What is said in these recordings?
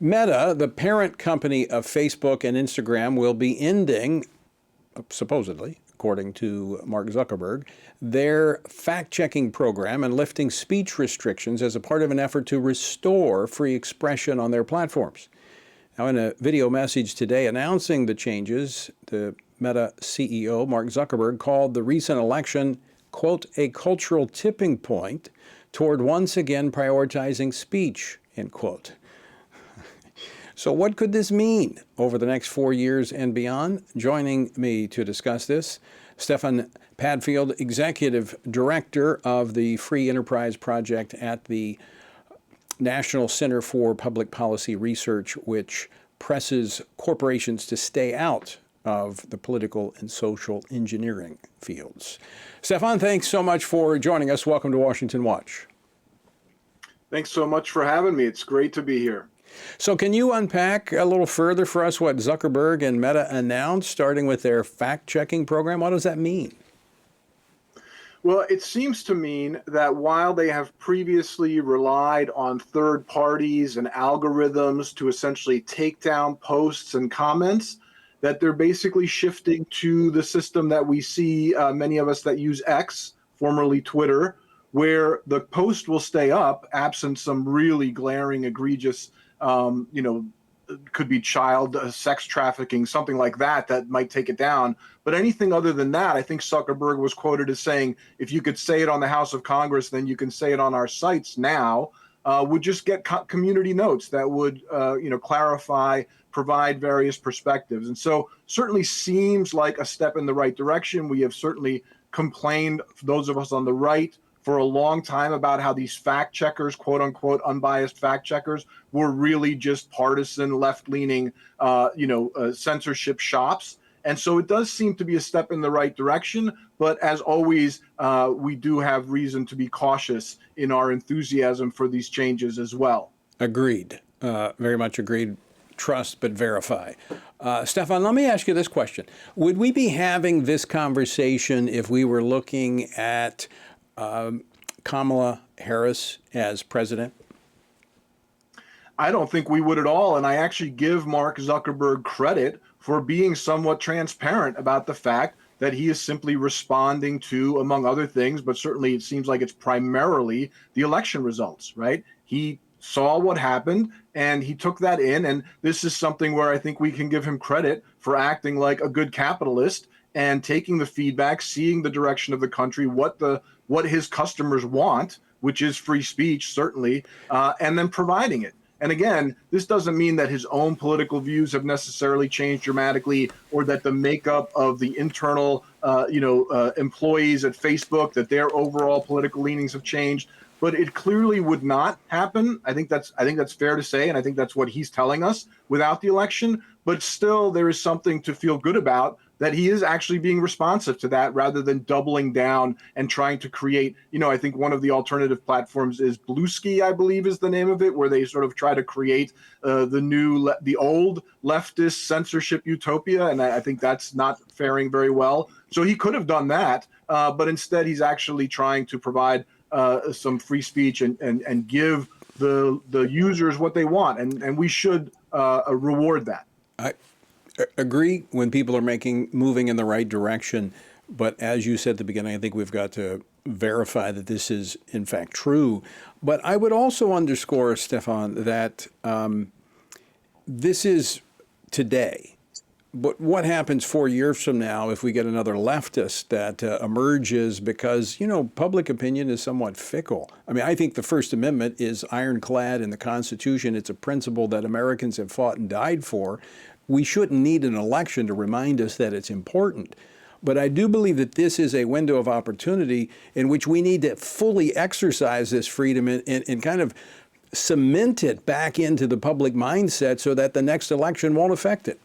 Meta, the parent company of Facebook and Instagram, will be ending, supposedly, according to Mark Zuckerberg, their fact-checking program and lifting speech restrictions as a part of an effort to restore free expression on their platforms. Now, in a video message today announcing the changes, the Meta CEO, Mark Zuckerberg, called the recent election, quote, a cultural tipping point toward once again prioritizing speech, end quote. So what could this mean over the next 4 years and beyond? Joining me to discuss this, Stefan Padfield, Executive Director of the Free Enterprise Project at the National Center for Public Policy Research, which presses corporations to stay out of the political and social engineering fields. Stefan, thanks so much for joining us. Welcome to Washington Watch. Thanks so much for having me. It's great to be here. So can you unpack a little further for us what Zuckerberg and Meta announced, starting with their fact-checking program? What does that mean? Well, it seems to mean that while they have previously relied on third parties and algorithms to essentially take down posts and comments, that they're basically shifting to the system that we see, many of us that use X, formerly Twitter, where the post will stay up absent some really glaring, egregious could be child sex trafficking, something like that, that might take it down. But anything other than that, I think Zuckerberg was quoted as saying, if you could say it on the House of Congress, then you can say it on our sites now, would just get community notes that would, clarify, provide various perspectives. And so certainly seems like a step in the right direction. We have certainly complained, those of us on the right, for a long time about how these fact checkers, quote unquote, unbiased fact checkers, were really just partisan, left-leaning, censorship shops. And so it does seem to be a step in the right direction. But as always, we do have reason to be cautious in our enthusiasm for these changes as well. Agreed. Very much agreed. Trust but verify. Stefan, let me ask you this question. Would we be having this conversation if we were looking at Kamala Harris as president? I don't think we would at all. And I actually give Mark Zuckerberg credit for being somewhat transparent about the fact that he is simply responding to, among other things, but certainly it seems like it's primarily the election results, right? He saw what happened and he took that in. And this is something where I think we can give him credit for acting like a good capitalist and taking the feedback, seeing the direction of the country, what his customers want, which is free speech, certainly, and then providing it. And again, this doesn't mean that his own political views have necessarily changed dramatically, or that the makeup of the internal, employees at Facebook, that their overall political leanings have changed. But it clearly would not happen. I think that's fair to say, and I think that's what he's telling us without the election. But still, there is something to feel good about, that he is actually being responsive to that rather than doubling down and trying to create, I think one of the alternative platforms is Bluesky, I believe is the name of it, where they sort of try to create the old leftist censorship utopia. And I think that's not faring very well. So he could have done that, but instead he's actually trying to provide some free speech and give the users what they want. And we should reward that. I agree when people are moving in the right direction. But as you said at the beginning, I think we've got to verify that this is in fact true. But I would also underscore, Stefan, that this is today. But what happens 4 years from now if we get another leftist that emerges? Because, public opinion is somewhat fickle. I mean, I think the First Amendment is ironclad in the Constitution. It's a principle that Americans have fought and died for. We shouldn't need an election to remind us that it's important. But I do believe that this is a window of opportunity in which we need to fully exercise this freedom and kind of cement it back into the public mindset so that the next election won't affect it.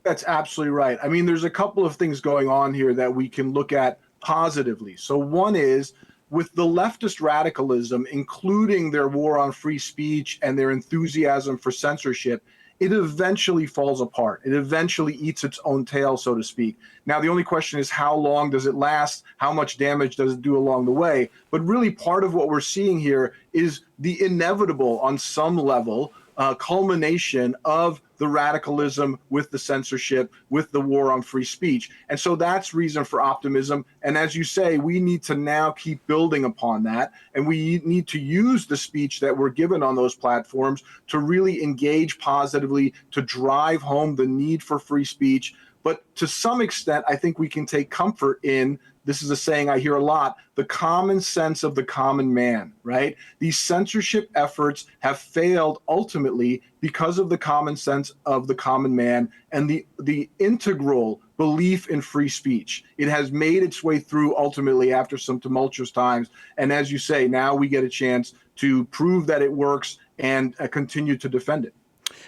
That's absolutely right. I mean, there's a couple of things going on here that we can look at positively. So one is, with the leftist radicalism, including their war on free speech and their enthusiasm for censorship, it eventually falls apart. It eventually eats its own tail, so to speak. Now, the only question is, how long does it last? How much damage does it do along the way? But really, part of what we're seeing here is the inevitable, on some level, culmination of the radicalism with the censorship, with the war on free speech. And so that's reason for optimism. And as you say, we need to now keep building upon that. And we need to use the speech that we're given on those platforms to really engage positively, to drive home the need for free speech. But to some extent, I think we can take comfort in, this is a saying I hear a lot, the common sense of the common man, right? These censorship efforts have failed ultimately because of the common sense of the common man and the integral belief in free speech. It has made its way through ultimately after some tumultuous times. And as you say, now we get a chance to prove that it works and continue to defend it.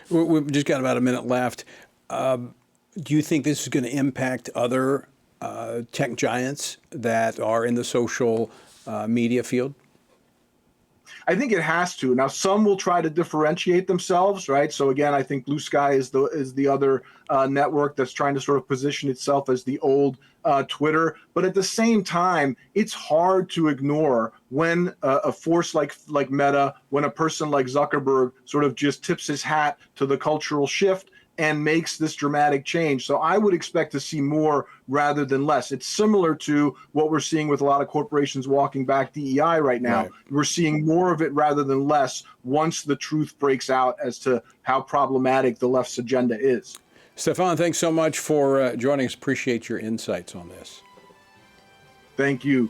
We've just got about a minute left. Do you think this is going to impact other tech giants that are in the social media field? I think it has to. Now, some will try to differentiate themselves, right? So again, I think Blue Sky is the other network that's trying to sort of position itself as the old Twitter. But at the same time, it's hard to ignore when a force like Meta, when a person like Zuckerberg sort of just tips his hat to the cultural shift and makes this dramatic change. So I would expect to see more rather than less. It's similar to what we're seeing with a lot of corporations walking back DEI right now. Right. We're seeing more of it rather than less once the truth breaks out as to how problematic the left's agenda is. Stefan, thanks so much for joining us. Appreciate your insights on this. Thank you.